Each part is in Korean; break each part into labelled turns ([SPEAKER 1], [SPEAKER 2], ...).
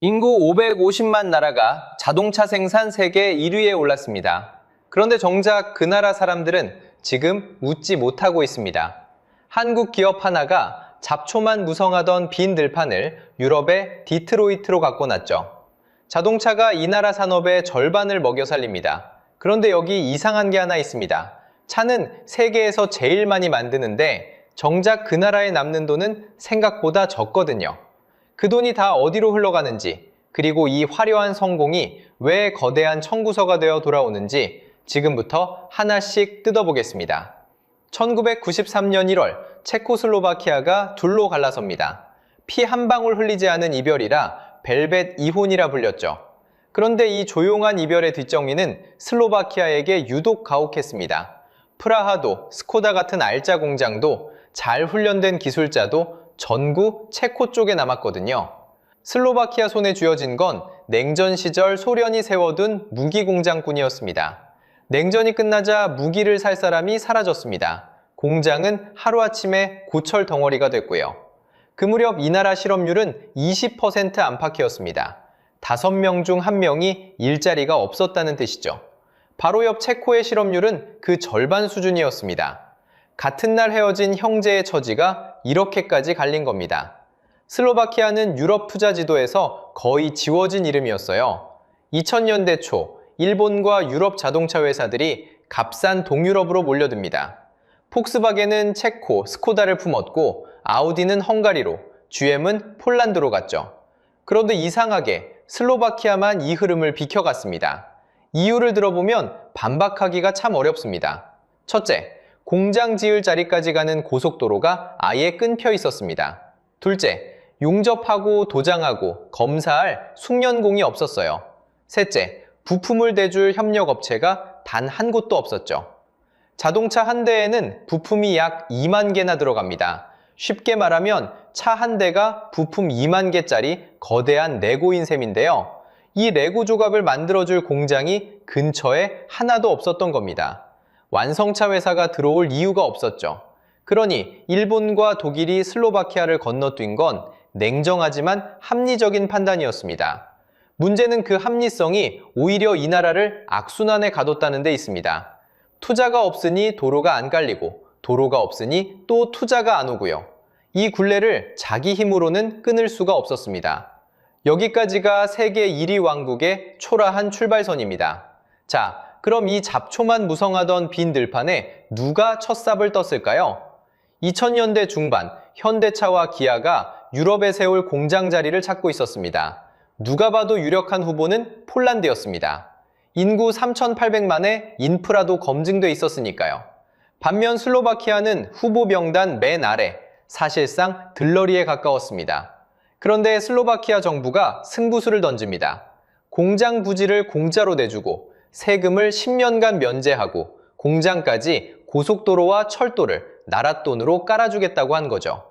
[SPEAKER 1] 인구 550만 나라가 자동차 생산 세계 1위에 올랐습니다. 그런데 정작 그 나라 사람들은 지금 웃지 못하고 있습니다. 한국 기업 하나가 잡초만 무성하던 빈 들판을 유럽의 디트로이트로 바꿔놨죠. 자동차가 이 나라 산업의 절반을 먹여 살립니다. 그런데 여기 이상한 게 하나 있습니다. 차는 세계에서 제일 많이 만드는데 정작 그 나라에 남는 돈은 생각보다 적거든요. 그 돈이 다 어디로 흘러가는지, 그리고 이 화려한 성공이 왜 거대한 청구서가 되어 돌아오는지 지금부터 하나씩 뜯어보겠습니다. 1993년 1월 체코슬로바키아가 둘로 갈라섭니다. 피 한 방울 흘리지 않은 이별이라 벨벳 이혼이라 불렸죠. 그런데 이 조용한 이별의 뒷정리는 슬로바키아에게 유독 가혹했습니다. 프라하도, 스코다 같은 알짜 공장도, 잘 훈련된 기술자도 전구 체코 쪽에 남았거든요. 슬로바키아 손에 쥐어진 건 냉전 시절 소련이 세워둔 무기 공장뿐이었습니다. 냉전이 끝나자 무기를 살 사람이 사라졌습니다. 공장은 하루아침에 고철 덩어리가 됐고요. 그 무렵 이 나라 실업률은 20% 안팎이었습니다. 5명 중 1명이 일자리가 없었다는 뜻이죠. 바로 옆 체코의 실업률은 그 절반 수준이었습니다. 같은 날 헤어진 형제의 처지가 이렇게까지 갈린 겁니다. 슬로바키아는 유럽 투자 지도에서 거의 지워진 이름이었어요. 2000년대 초 일본과 유럽 자동차 회사들이 값싼 동유럽으로 몰려듭니다. 폭스바겐은 체코, 스코다를 품었고 아우디는 헝가리로, GM은 폴란드로 갔죠. 그런데 이상하게 슬로바키아만 이 흐름을 비켜갔습니다. 이유를 들어보면 반박하기가 참 어렵습니다. 첫째, 공장 지을 자리까지 가는 고속도로가 아예 끊겨 있었습니다. 둘째, 용접하고 도장하고 검사할 숙련공이 없었어요. 셋째, 부품을 대줄 협력업체가 단 한 곳도 없었죠. 자동차 한 대에는 부품이 약 2만 개나 들어갑니다. 쉽게 말하면 차 한 대가 부품 2만 개짜리 거대한 레고인 셈인데요. 이 레고 조각을 만들어줄 공장이 근처에 하나도 없었던 겁니다. 완성차 회사가 들어올 이유가 없었죠. 그러니 일본과 독일이 슬로바키아를 건너뛴 건 냉정하지만 합리적인 판단이었습니다. 문제는 그 합리성이 오히려 이 나라를 악순환에 가뒀다는 데 있습니다. 투자가 없으니 도로가 안 깔리고 도로가 없으니 또 투자가 안 오고요. 이 굴레를 자기 힘으로는 끊을 수가 없었습니다. 여기까지가 세계 1위 왕국의 초라한 출발선입니다. 자, 그럼 이 잡초만 무성하던 빈 들판에 누가 첫 삽을 떴을까요? 2000년대 중반 현대차와 기아가 유럽에 세울 공장 자리를 찾고 있었습니다. 누가 봐도 유력한 후보는 폴란드였습니다. 인구 3,800만에 인프라도 검증돼 있었으니까요. 반면 슬로바키아는 후보 명단 맨 아래, 사실상 들러리에 가까웠습니다. 그런데 슬로바키아 정부가 승부수를 던집니다. 공장 부지를 공짜로 내주고 세금을 10년간 면제하고 공장까지 고속도로와 철도를 나라 돈으로 깔아주겠다고 한 거죠.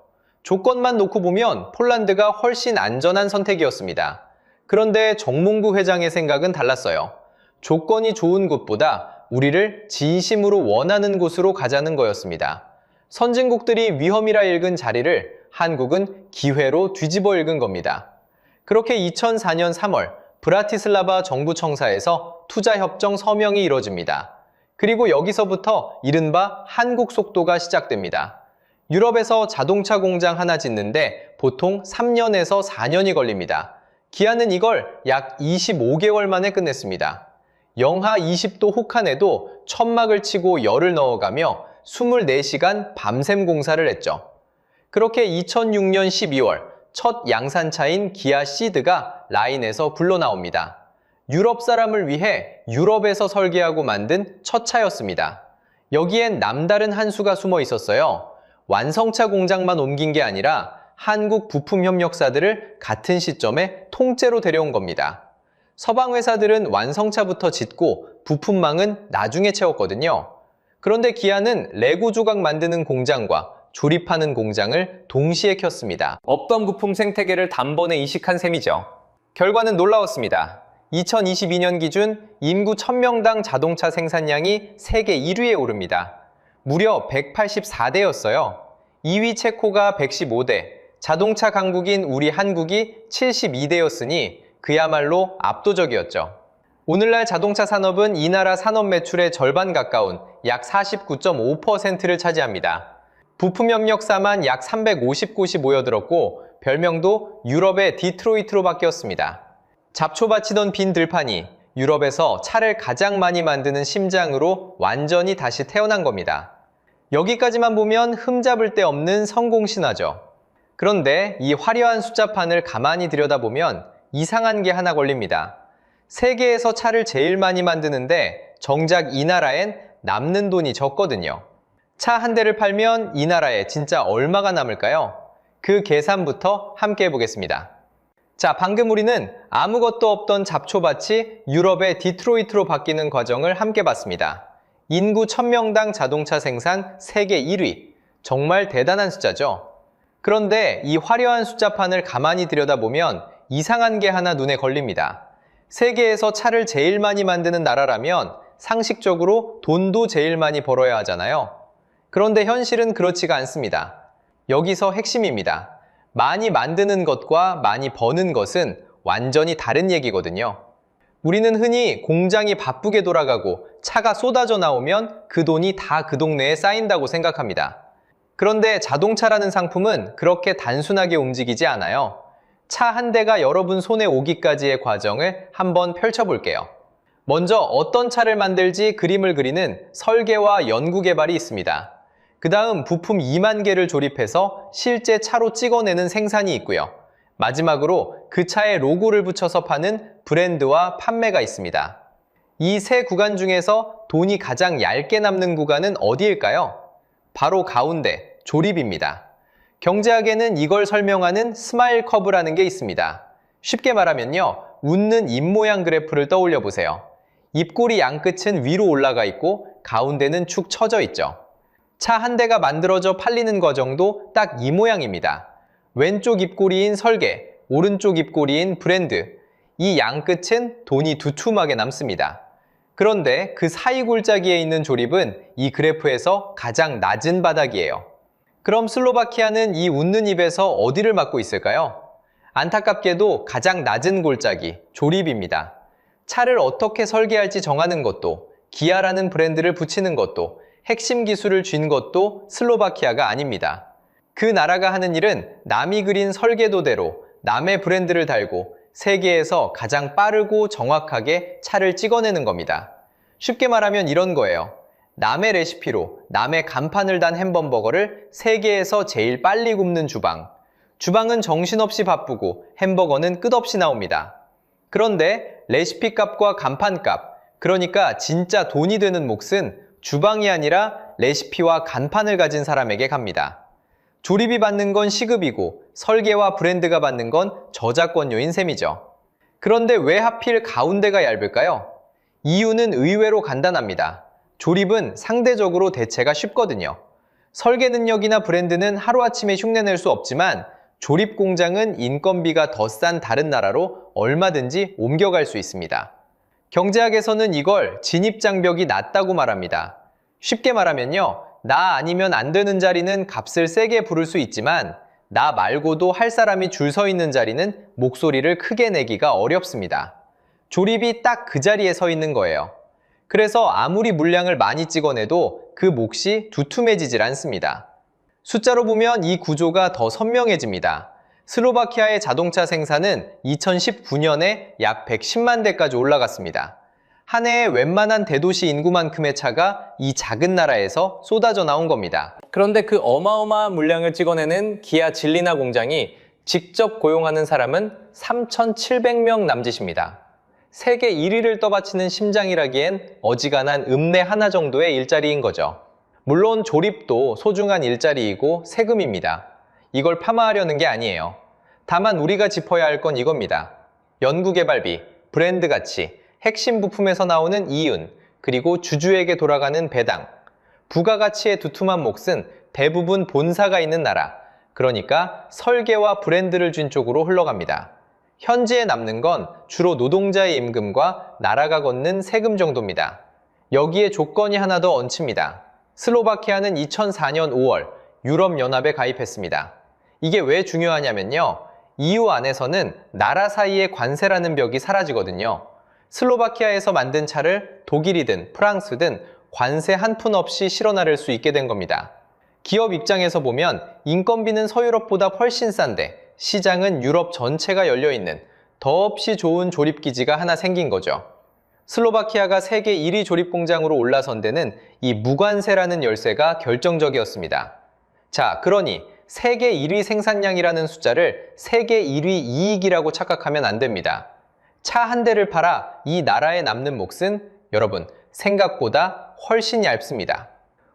[SPEAKER 1] 조건만 놓고 보면 폴란드가 훨씬 안전한 선택이었습니다. 그런데 정몽구 회장의 생각은 달랐어요. 조건이 좋은 곳보다 우리를 진심으로 원하는 곳으로 가자는 거였습니다. 선진국들이 위험이라 읽은 자리를 한국은 기회로 뒤집어 읽은 겁니다. 그렇게 2004년 3월 브라티슬라바 정부청사에서 투자협정 서명이 이뤄집니다. 그리고 여기서부터 이른바 한국 속도가 시작됩니다. 유럽에서 자동차 공장 하나 짓는데 보통 3년에서 4년이 걸립니다. 기아는 이걸 약 25개월 만에 끝냈습니다. 영하 20도 혹한에도 천막을 치고 열을 넣어가며 24시간 밤샘 공사를 했죠. 그렇게 2006년 12월 첫 양산차인 기아 시드가 라인에서 불러나옵니다. 유럽 사람을 위해 유럽에서 설계하고 만든 첫 차였습니다. 여기엔 남다른 한 수가 숨어 있었어요. 완성차 공장만 옮긴 게 아니라 한국 부품 협력사들을 같은 시점에 통째로 데려온 겁니다. 서방 회사들은 완성차부터 짓고 부품망은 나중에 채웠거든요. 그런데 기아는 레고 조각 만드는 공장과 조립하는 공장을 동시에 켰습니다. 없던 부품 생태계를 단번에 이식한 셈이죠. 결과는 놀라웠습니다. 2022년 기준 인구 1000명당 자동차 생산량이 세계 1위에 오릅니다. 무려 184대였어요. 2위 체코가 115대, 자동차 강국인 우리 한국이 72대였으니 그야말로 압도적이었죠. 오늘날 자동차 산업은 이 나라 산업 매출의 절반 가까운 약 49.5%를 차지합니다. 부품 협력사만 약 350곳이 모여들었고 별명도 유럽의 디트로이트로 바뀌었습니다. 잡초밭이던 빈 들판이 유럽에서 차를 가장 많이 만드는 심장으로 완전히 다시 태어난 겁니다. 여기까지만 보면 흠잡을 데 없는 성공 신화죠. 그런데 이 화려한 숫자판을 가만히 들여다보면 이상한 게 하나 걸립니다. 세계에서 차를 제일 많이 만드는데 정작 이 나라엔 남는 돈이 적거든요. 차 한 대를 팔면 이 나라에 진짜 얼마가 남을까요? 그 계산부터 함께 해보겠습니다. 자, 방금 우리는 아무것도 없던 잡초밭이 유럽의 디트로이트로 바뀌는 과정을 함께 봤습니다. 인구 1000명당 자동차 생산 세계 1위. 정말 대단한 숫자죠? 그런데 이 화려한 숫자판을 가만히 들여다보면 이상한 게 하나 눈에 걸립니다. 세계에서 차를 제일 많이 만드는 나라라면 상식적으로 돈도 제일 많이 벌어야 하잖아요. 그런데 현실은 그렇지가 않습니다. 여기서 핵심입니다. 많이 만드는 것과 많이 버는 것은 완전히 다른 얘기거든요. 우리는 흔히 공장이 바쁘게 돌아가고 차가 쏟아져 나오면 그 돈이 다 그 동네에 쌓인다고 생각합니다. 그런데 자동차라는 상품은 그렇게 단순하게 움직이지 않아요. 차 한 대가 여러분 손에 오기까지의 과정을 한번 펼쳐볼게요. 먼저 어떤 차를 만들지 그림을 그리는 설계와 연구 개발이 있습니다. 그 다음 부품 2만 개를 조립해서 실제 차로 찍어내는 생산이 있고요. 마지막으로 그 차에 로고를 붙여서 파는 브랜드와 판매가 있습니다. 이 세 구간 중에서 돈이 가장 얇게 남는 구간은 어디일까요? 바로 가운데, 조립입니다. 경제학에는 이걸 설명하는 스마일 커브라는 게 있습니다. 쉽게 말하면요, 웃는 입모양 그래프를 떠올려 보세요. 입꼬리 양끝은 위로 올라가 있고 가운데는 축 처져 있죠. 차 한 대가 만들어져 팔리는 과정도 딱 이 모양입니다. 왼쪽 입꼬리인 설계, 오른쪽 입꼬리인 브랜드. 이 양끝은 돈이 두툼하게 남습니다. 그런데 그 사이 골짜기에 있는 조립은 이 그래프에서 가장 낮은 바닥이에요. 그럼 슬로바키아는 이 웃는 입에서 어디를 맡고 있을까요? 안타깝게도 가장 낮은 골짜기, 조립입니다. 차를 어떻게 설계할지 정하는 것도, 기아라는 브랜드를 붙이는 것도, 핵심 기술을 쥔 것도 슬로바키아가 아닙니다. 그 나라가 하는 일은 남이 그린 설계도대로 남의 브랜드를 달고 세계에서 가장 빠르고 정확하게 차를 찍어내는 겁니다. 쉽게 말하면 이런 거예요. 남의 레시피로 남의 간판을 단 햄버거를 세계에서 제일 빨리 굽는 주방. 주방은 정신없이 바쁘고 햄버거는 끝없이 나옵니다. 그런데 레시피 값과 간판 값, 그러니까 진짜 돈이 되는 몫은 주방이 아니라 레시피와 간판을 가진 사람에게 갑니다. 조립이 받는 건 시급이고 설계와 브랜드가 받는 건 저작권료인 셈이죠. 그런데 왜 하필 가운데가 얇을까요? 이유는 의외로 간단합니다. 조립은 상대적으로 대체가 쉽거든요. 설계 능력이나 브랜드는 하루아침에 흉내낼 수 없지만 조립 공장은 인건비가 더 싼 다른 나라로 얼마든지 옮겨갈 수 있습니다. 경제학에서는 이걸 진입장벽이 낮다고 말합니다. 쉽게 말하면요, 나 아니면 안 되는 자리는 값을 세게 부를 수 있지만 나 말고도 할 사람이 줄 서 있는 자리는 목소리를 크게 내기가 어렵습니다. 조립이 딱 그 자리에 서 있는 거예요. 그래서 아무리 물량을 많이 찍어내도 그 몫이 두툼해지질 않습니다. 숫자로 보면 이 구조가 더 선명해집니다. 슬로바키아의 자동차 생산은 2019년에 약 110만 대까지 올라갔습니다. 한 해에 웬만한 대도시 인구만큼의 차가 이 작은 나라에서 쏟아져 나온 겁니다. 그런데 그 어마어마한 물량을 찍어내는 기아 질리나 공장이 직접 고용하는 사람은 3,700명 남짓입니다. 세계 1위를 떠받치는 심장이라기엔 어지간한 읍내 하나 정도의 일자리인 거죠. 물론 조립도 소중한 일자리이고 세금입니다. 이걸 폄하하려는 게 아니에요. 다만 우리가 짚어야 할 건 이겁니다. 연구개발비, 브랜드 가치, 핵심 부품에서 나오는 이윤, 그리고 주주에게 돌아가는 배당. 부가가치의 두툼한 몫은 대부분 본사가 있는 나라, 그러니까 설계와 브랜드를 쥔 쪽으로 흘러갑니다. 현지에 남는 건 주로 노동자의 임금과 나라가 걷는 세금 정도입니다. 여기에 조건이 하나 더 얹힙니다. 슬로바키아는 2004년 5월 유럽연합에 가입했습니다. 이게 왜 중요하냐면요. EU 안에서는 나라 사이의 관세라는 벽이 사라지거든요. 슬로바키아에서 만든 차를 독일이든 프랑스든 관세 한 푼 없이 실어 나를 수 있게 된 겁니다. 기업 입장에서 보면 인건비는 서유럽보다 훨씬 싼데 시장은 유럽 전체가 열려있는 더없이 좋은 조립기지가 하나 생긴 거죠. 슬로바키아가 세계 1위 조립공장으로 올라선 데는 이 무관세라는 열쇠가 결정적이었습니다. 자, 그러니 세계 1위 생산량이라는 숫자를 세계 1위 이익이라고 착각하면 안 됩니다. 차 한 대를 팔아 이 나라에 남는 몫은 여러분 생각보다 훨씬 얇습니다.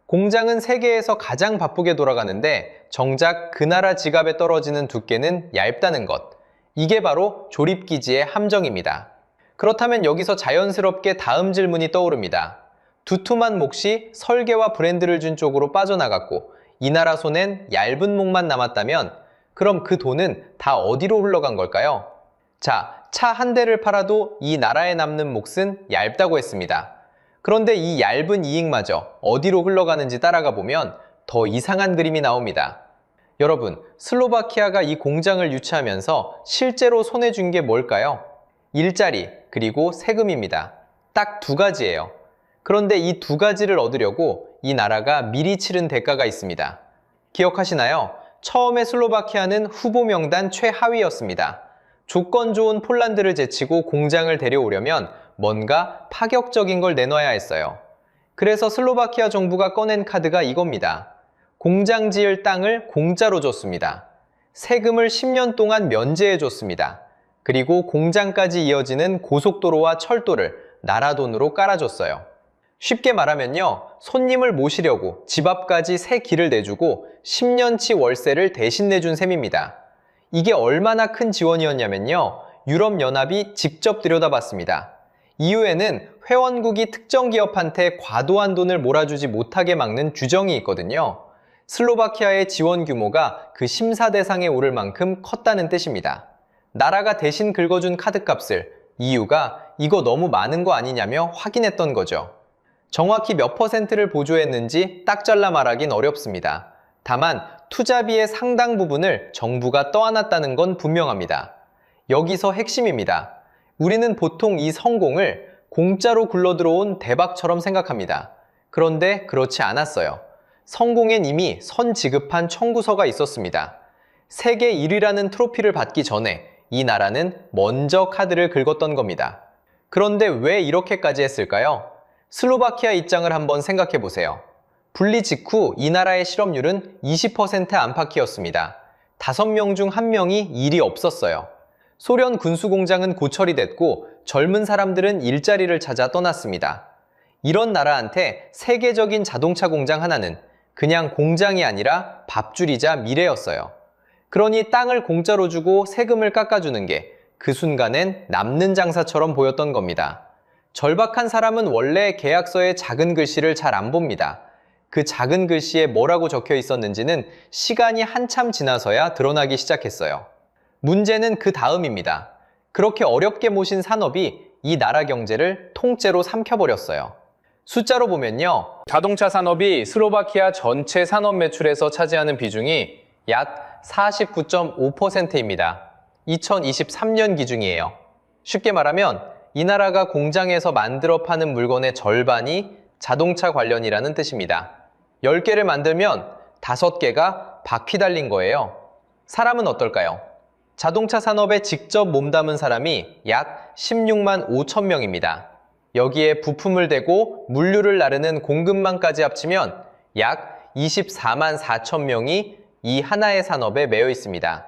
[SPEAKER 1] 공장은 세계에서 가장 바쁘게 돌아가는데 정작 그 나라 지갑에 떨어지는 두께는 얇다는 것. 이게 바로 조립기지의 함정입니다. 그렇다면 여기서 자연스럽게 다음 질문이 떠오릅니다. 두툼한 몫이 설계와 브랜드를 준 쪽으로 빠져나갔고 이 나라 손엔 얇은 몫만 남았다면 그럼 그 돈은 다 어디로 흘러간 걸까요? 자, 차 한 대를 팔아도 이 나라에 남는 몫은 얇다고 했습니다. 그런데 이 얇은 이익마저 어디로 흘러가는지 따라가 보면 더 이상한 그림이 나옵니다. 여러분, 슬로바키아가 이 공장을 유치하면서 실제로 손에 쥔 게 뭘까요? 일자리, 그리고 세금입니다. 딱 두 가지예요. 그런데 이 두 가지를 얻으려고 이 나라가 미리 치른 대가가 있습니다. 기억하시나요? 처음에 슬로바키아는 후보 명단 최하위였습니다. 조건 좋은 폴란드를 제치고 공장을 데려오려면 뭔가 파격적인 걸 내놔야 했어요. 그래서 슬로바키아 정부가 꺼낸 카드가 이겁니다. 공장 지을 땅을 공짜로 줬습니다. 세금을 10년 동안 면제해 줬습니다. 그리고 공장까지 이어지는 고속도로와 철도를 나라 돈으로 깔아줬어요. 쉽게 말하면요, 손님을 모시려고 집 앞까지 새 길을 내주고 10년치 월세를 대신 내준 셈입니다. 이게 얼마나 큰 지원이었냐면요, 유럽연합이 직접 들여다봤습니다. EU에는 회원국이 특정 기업한테 과도한 돈을 몰아주지 못하게 막는 규정이 있거든요. 슬로바키아의 지원 규모가 그 심사 대상에 오를 만큼 컸다는 뜻입니다. 나라가 대신 긁어준 카드값을 EU가 이거 너무 많은 거 아니냐며 확인했던 거죠. 정확히 몇 퍼센트를 보조했는지 딱 잘라 말하긴 어렵습니다. 다만 투자비의 상당 부분을 정부가 떠안았다는 건 분명합니다. 여기서 핵심입니다. 우리는 보통 이 성공을 공짜로 굴러들어온 대박처럼 생각합니다. 그런데 그렇지 않았어요. 성공엔 이미 선지급한 청구서가 있었습니다. 세계 1위라는 트로피를 받기 전에 이 나라는 먼저 카드를 긁었던 겁니다. 그런데 왜 이렇게까지 했을까요? 슬로바키아 입장을 한번 생각해 보세요. 분리 직후 이 나라의 실업률은 20% 안팎이었습니다. 5명 중 1명이 일이 없었어요. 소련 군수공장은 고철이 됐고 젊은 사람들은 일자리를 찾아 떠났습니다. 이런 나라한테 세계적인 자동차 공장 하나는 그냥 공장이 아니라 밥줄이자 미래였어요. 그러니 땅을 공짜로 주고 세금을 깎아주는 게 그 순간엔 남는 장사처럼 보였던 겁니다. 절박한 사람은 원래 계약서에 작은 글씨를 잘 안 봅니다. 그 작은 글씨에 뭐라고 적혀 있었는지는 시간이 한참 지나서야 드러나기 시작했어요. 문제는 그 다음입니다. 그렇게 어렵게 모신 산업이 이 나라 경제를 통째로 삼켜버렸어요. 숫자로 보면요, 자동차 산업이 슬로바키아 전체 산업 매출에서 차지하는 비중이 약 49.5%입니다. 2023년 기준이에요. 쉽게 말하면 이 나라가 공장에서 만들어 파는 물건의 절반이 자동차 관련이라는 뜻입니다. 10개를 만들면 5개가 바퀴 달린 거예요. 사람은 어떨까요? 자동차 산업에 직접 몸담은 사람이 약 16만 5천 명입니다. 여기에 부품을 대고 물류를 나르는 공급망까지 합치면 약 24만 4천 명이 이 하나의 산업에 매여 있습니다.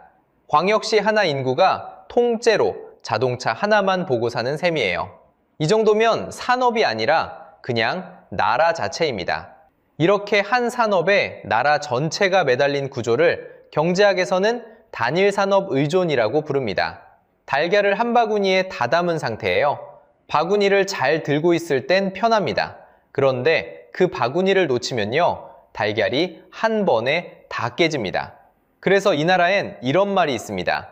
[SPEAKER 1] 광역시 하나 인구가 통째로 자동차 하나만 보고 사는 셈이에요. 이 정도면 산업이 아니라 그냥 나라 자체입니다. 이렇게 한 산업에 나라 전체가 매달린 구조를 경제학에서는 단일 산업 의존이라고 부릅니다. 달걀을 한 바구니에 다 담은 상태예요. 바구니를 잘 들고 있을 땐 편합니다. 그런데 그 바구니를 놓치면요, 달걀이 한 번에 다 깨집니다. 그래서 이 나라엔 이런 말이 있습니다.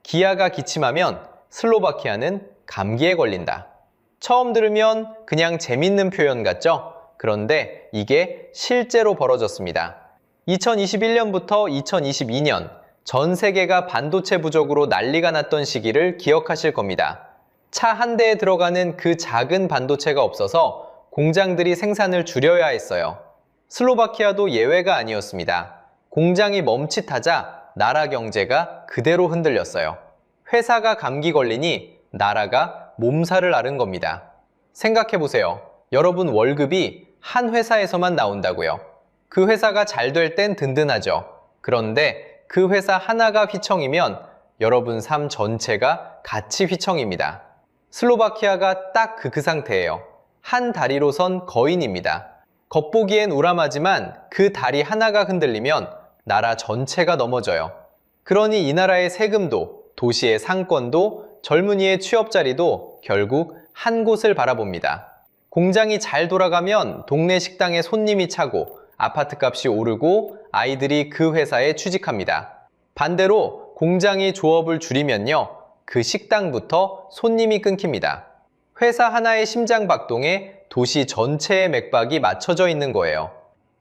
[SPEAKER 1] 기아가 기침하면 슬로바키아는 감기에 걸린다. 처음 들으면 그냥 재밌는 표현 같죠? 그런데 이게 실제로 벌어졌습니다. 2021년부터 2022년 전 세계가 반도체 부족으로 난리가 났던 시기를 기억하실 겁니다. 차 한 대에 들어가는 그 작은 반도체가 없어서 공장들이 생산을 줄여야 했어요. 슬로바키아도 예외가 아니었습니다. 공장이 멈칫하자 나라 경제가 그대로 흔들렸어요. 회사가 감기 걸리니 나라가 몸살을 앓은 겁니다. 생각해보세요. 여러분 월급이 한 회사에서만 나온다고요. 그 회사가 잘 될 땐 든든하죠. 그런데 그 회사 하나가 휘청이면 여러분 삶 전체가 같이 휘청입니다. 슬로바키아가 딱 그 상태예요. 한 다리로 선 거인입니다. 겉보기엔 우람하지만 그 다리 하나가 흔들리면 나라 전체가 넘어져요. 그러니 이 나라의 세금도, 도시의 상권도, 젊은이의 취업 자리도 결국 한 곳을 바라봅니다. 공장이 잘 돌아가면 동네 식당에 손님이 차고 아파트값이 오르고 아이들이 그 회사에 취직합니다. 반대로 공장이 조업을 줄이면요, 그 식당부터 손님이 끊깁니다. 회사 하나의 심장박동에 도시 전체의 맥박이 맞춰져 있는 거예요.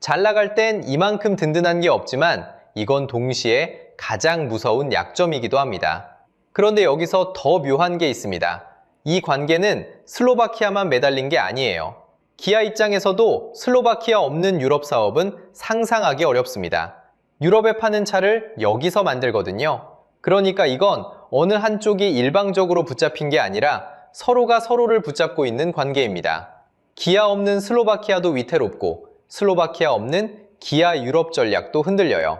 [SPEAKER 1] 잘 나갈 땐 이만큼 든든한 게 없지만 이건 동시에 가장 무서운 약점이기도 합니다. 그런데 여기서 더 묘한 게 있습니다. 이 관계는 슬로바키아만 매달린 게 아니에요. 기아 입장에서도 슬로바키아 없는 유럽 사업은 상상하기 어렵습니다. 유럽에 파는 차를 여기서 만들거든요. 그러니까 이건 어느 한쪽이 일방적으로 붙잡힌 게 아니라 서로가 서로를 붙잡고 있는 관계입니다. 기아 없는 슬로바키아도 위태롭고 슬로바키아 없는 기아 유럽 전략도 흔들려요.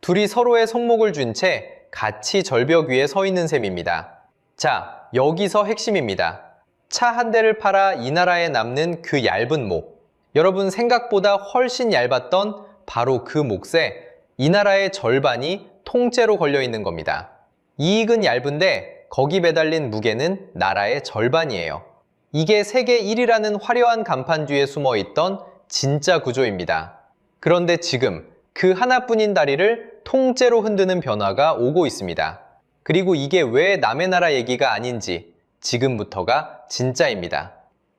[SPEAKER 1] 둘이 서로의 손목을 쥔 채 같이 절벽 위에 서 있는 셈입니다. 자, 여기서 핵심입니다. 차 한 대를 팔아 이 나라에 남는 그 얇은 목. 여러분 생각보다 훨씬 얇았던 바로 그 몫에 이 나라의 절반이 통째로 걸려 있는 겁니다. 이익은 얇은데 거기 매달린 무게는 나라의 절반이에요. 이게 세계 1위라는 화려한 간판 뒤에 숨어 있던 진짜 구조입니다. 그런데 지금 그 하나뿐인 다리를 통째로 흔드는 변화가 오고 있습니다. 그리고 이게 왜 남의 나라 얘기가 아닌지 지금부터가 진짜입니다.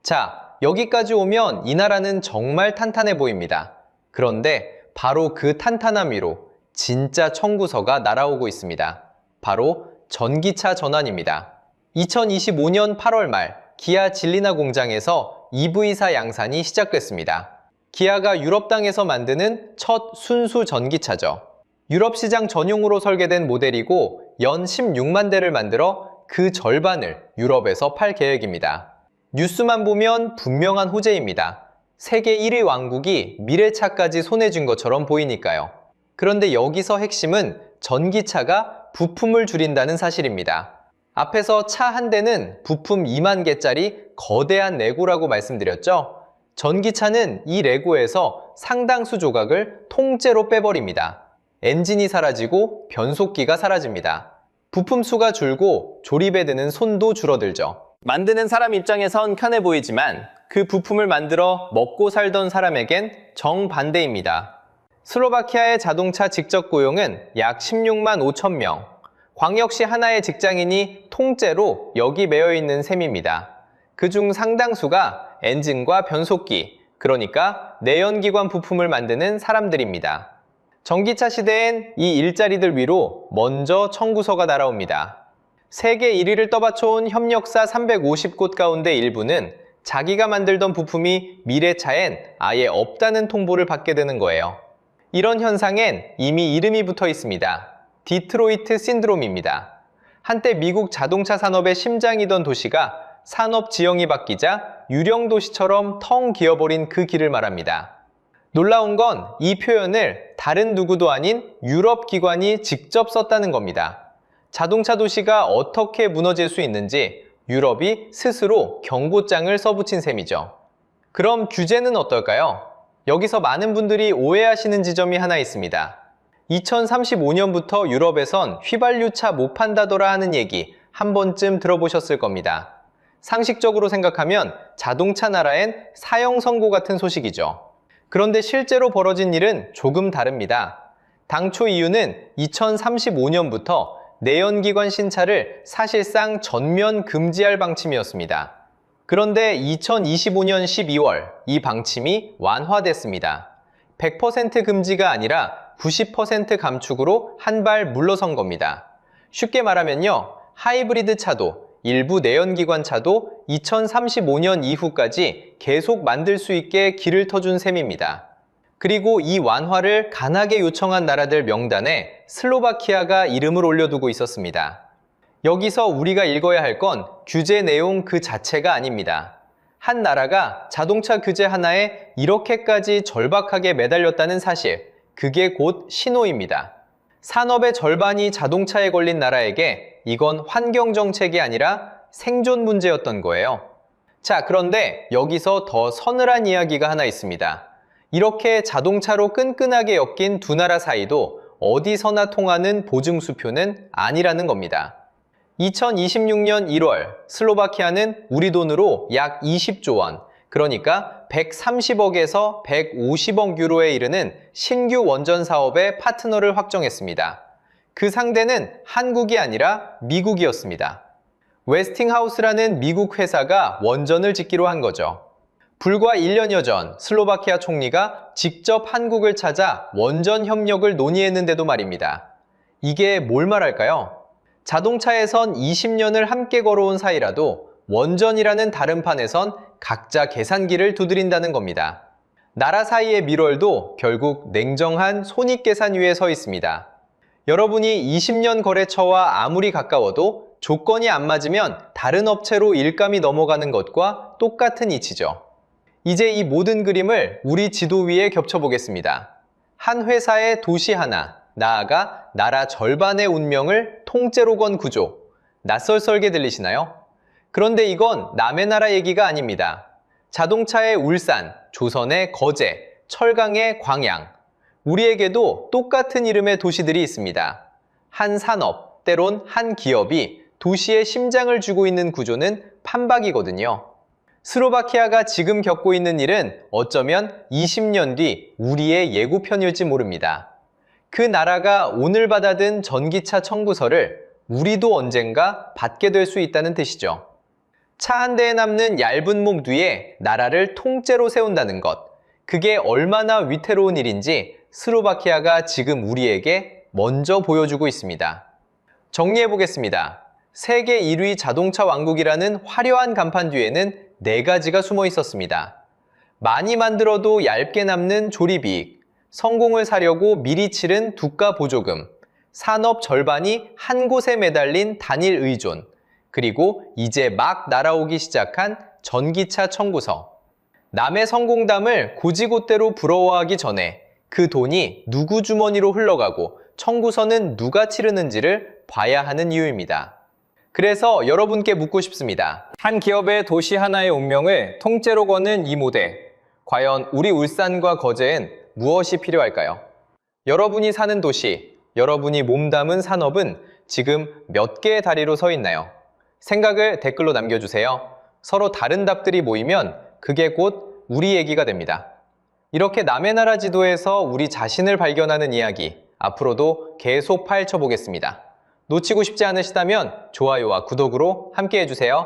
[SPEAKER 1] 자, 여기까지 오면 이 나라는 정말 탄탄해 보입니다. 그런데 바로 그 탄탄함 위로 진짜 청구서가 날아오고 있습니다. 바로 전기차 전환입니다. 2025년 8월 말 기아 질리나 공장에서 EV사 양산이 시작됐습니다. 기아가 유럽 땅에서 만드는 첫 순수 전기차죠. 유럽 시장 전용으로 설계된 모델이고 연 16만 대를 만들어 그 절반을 유럽에서 팔 계획입니다. 뉴스만 보면 분명한 호재입니다. 세계 1위 왕국이 미래차까지 손에 쥔 것처럼 보이니까요. 그런데 여기서 핵심은 전기차가 부품을 줄인다는 사실입니다. 앞에서 차 한 대는 부품 2만 개짜리 거대한 레고라고 말씀드렸죠? 전기차는 이 레고에서 상당수 조각을 통째로 빼버립니다. 엔진이 사라지고 변속기가 사라집니다. 부품 수가 줄고 조립에 드는 손도 줄어들죠. 만드는 사람 입장에선 편해 보이지만 그 부품을 만들어 먹고 살던 사람에겐 정반대입니다. 슬로바키아의 자동차 직접 고용은 약 16만 5천 명. 광역시 하나의 직장인이 통째로 여기 매여 있는 셈입니다. 그중 상당수가 엔진과 변속기, 그러니까 내연기관 부품을 만드는 사람들입니다. 전기차 시대엔 이 일자리들 위로 먼저 청구서가 날아옵니다. 세계 1위를 떠받쳐온 협력사 350곳 가운데 일부는 자기가 만들던 부품이 미래차엔 아예 없다는 통보를 받게 되는 거예요. 이런 현상엔 이미 이름이 붙어 있습니다. 디트로이트 신드롬입니다. 한때 미국 자동차 산업의 심장이던 도시가 산업 지형이 바뀌자 유령 도시처럼 텅 비어버린 그 길을 말합니다. 놀라운 건 이 표현을 다른 누구도 아닌 유럽 기관이 직접 썼다는 겁니다. 자동차 도시가 어떻게 무너질 수 있는지 유럽이 스스로 경고장을 써붙인 셈이죠. 그럼 규제는 어떨까요? 여기서 많은 분들이 오해하시는 지점이 하나 있습니다. 2035년부터 유럽에선 휘발유차 못 판다더라 하는 얘기 한 번쯤 들어보셨을 겁니다. 상식적으로 생각하면 자동차 나라엔 사형 선고 같은 소식이죠. 그런데 실제로 벌어진 일은 조금 다릅니다. 당초 이유는 2035년부터 내연기관 신차를 사실상 전면 금지할 방침이었습니다. 그런데 2025년 12월 이 방침이 완화됐습니다. 100% 금지가 아니라 90% 감축으로 한 발 물러선 겁니다. 쉽게 말하면요, 하이브리드 차도, 일부 내연기관 차도 2035년 이후까지 계속 만들 수 있게 길을 터준 셈입니다. 그리고 이 완화를 간하게 요청한 나라들 명단에 슬로바키아가 이름을 올려두고 있었습니다. 여기서 우리가 읽어야 할 건 규제 내용 그 자체가 아닙니다. 한 나라가 자동차 규제 하나에 이렇게까지 절박하게 매달렸다는 사실, 그게 곧 신호입니다. 산업의 절반이 자동차에 걸린 나라에게 이건 환경 정책이 아니라 생존 문제였던 거예요. 자, 그런데 여기서 더 서늘한 이야기가 하나 있습니다. 이렇게 자동차로 끈끈하게 엮인 두 나라 사이도 어디서나 통하는 보증수표는 아니라는 겁니다. 2026년 1월 슬로바키아는 우리 돈으로 약 20조 원, 그러니까 130억에서 150억 유로에 이르는 신규 원전 사업의 파트너를 확정했습니다. 그 상대는 한국이 아니라 미국이었습니다. 웨스팅하우스라는 미국 회사가 원전을 짓기로 한 거죠. 불과 1년여 전 슬로바키아 총리가 직접 한국을 찾아 원전 협력을 논의했는데도 말입니다. 이게 뭘 말할까요? 자동차에선 20년을 함께 걸어온 사이라도 원전이라는 다른 판에선 각자 계산기를 두드린다는 겁니다. 나라 사이의 밀월도 결국 냉정한 손익계산 위에 서 있습니다. 여러분이 20년 거래처와 아무리 가까워도 조건이 안 맞으면 다른 업체로 일감이 넘어가는 것과 똑같은 이치죠. 이제 이 모든 그림을 우리 지도 위에 겹쳐보겠습니다. 한 회사의 도시 하나, 나아가 나라 절반의 운명을 통째로 건 구조. 낯설게 들리시나요? 그런데 이건 남의 나라 얘기가 아닙니다. 자동차의 울산, 조선의 거제, 철강의 광양. 우리에게도 똑같은 이름의 도시들이 있습니다. 한 산업, 때론 한 기업이 도시의 심장을 쥐고 있는 구조는 판박이거든요. 슬로바키아가 지금 겪고 있는 일은 어쩌면 20년 뒤 우리의 예고편일지 모릅니다. 그 나라가 오늘 받아든 전기차 청구서를 우리도 언젠가 받게 될 수 있다는 뜻이죠. 차 한 대에 남는 얇은 목 뒤에 나라를 통째로 세운다는 것, 그게 얼마나 위태로운 일인지 슬로바키아가 지금 우리에게 먼저 보여주고 있습니다. 정리해보겠습니다. 세계 1위 자동차 왕국이라는 화려한 간판 뒤에는 4가지가 숨어 있었습니다. 많이 만들어도 얇게 남는 조립이익, 성공을 사려고 미리 치른 두가 보조금, 산업 절반이 한 곳에 매달린 단일 의존, 그리고 이제 막 날아오기 시작한 전기차 청구서. 남의 성공담을 고지곳대로 부러워하기 전에 그 돈이 누구 주머니로 흘러가고 청구서는 누가 치르는지를 봐야 하는 이유입니다. 그래서 여러분께 묻고 싶습니다. 한 기업의 도시 하나의 운명을 통째로 거는 이 모델. 과연 우리 울산과 거제엔 무엇이 필요할까요? 여러분이 사는 도시, 여러분이 몸담은 산업은 지금 몇 개의 다리로 서 있나요? 생각을 댓글로 남겨주세요. 서로 다른 답들이 모이면 그게 곧 우리 얘기가 됩니다. 이렇게 남의 나라 지도에서 우리 자신을 발견하는 이야기, 앞으로도 계속 파헤쳐 보겠습니다. 놓치고 싶지 않으시다면 좋아요와 구독으로 함께 해주세요.